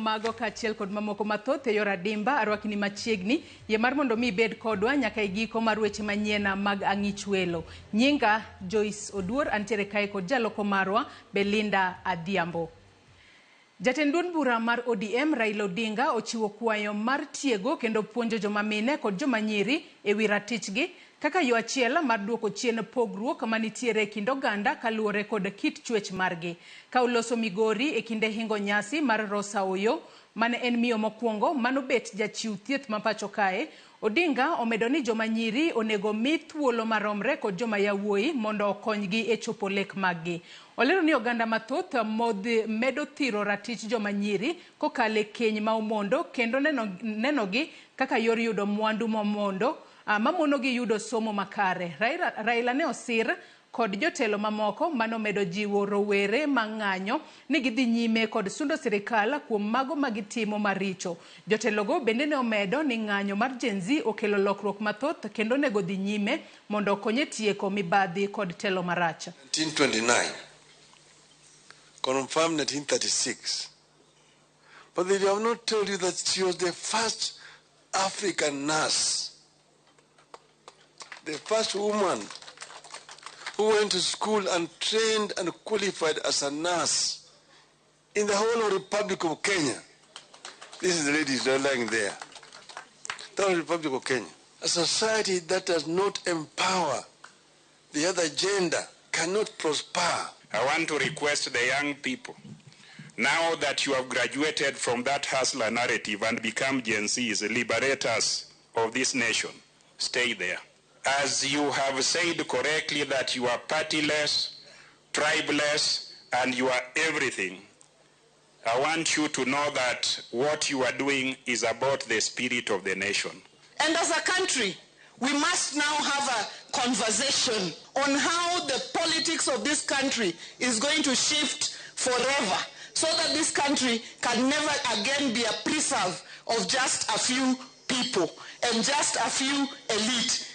mago kachiel kod mamoko mathoth e yor adimba arwakni machiegni ye mar mondo mi bed kodwa nyaka igiko mar weche manyien mag ang'ich welo. Nyinga Joyce Oduor antiere kae kod jaloko marwa Belinda Adhiambo. Jatend duond bura mar ODM Raila Odinga ochiwo kwayo mar tiego kendo puonjo joma mine kod joma nyiri e wi ratichgi kaka yo achiel mar duoko chien pogruok manitiere kind oganda kaluwore kod kit chwech margi. Ka uloso migori e kinde hingo nyasi mar Rosa Oyo mane en miyo mokwongo manobet jachiw thieth mapacho kae, Odinga omedo ni joma nyiri onego mi thuolo maromre kod joma yawuoyi mondo okonygi e chopo lek maggi. Olero ni oganda mathoth medo thiro ratich joma nyiri kokale keny ma omondo kendo nenogi kaka yor yudo mwandu momondo mamonogi yudo somo makare. Raila ne osir kod jotelo mamoko manomedo jiwo rowere mang'anyo ni gidhi nyime kod sundo sirikal kuom mago magitimo maricho. Jotelogo bende ne omedo ni ng'anyo mar Gen Z okelo lokruok mathoth kendo nego dhi nyime mondo okonye tieko mibadhi kod telo marach. 1929 confirmed 1936, but they have not told you that she was the first African nurse, the first woman who went to school and trained and qualified as a nurse in the whole of Republic of Kenya. This is the lady lying there. The whole Republic of Kenya. A society that does not empower the other gender cannot prosper. I want to request the young people, now that you have graduated from that hustler narrative and become Gen Zs, liberators of this nation, stay there. As you have said correctly that you are partyless, tribeless, and you are everything, I want you to know that what you are doing is about the spirit of the nation. And as a country, we must now have a conversation on how the politics of this country is going to shift forever so that this country can never again be a preserve of just a few people and just a few elite.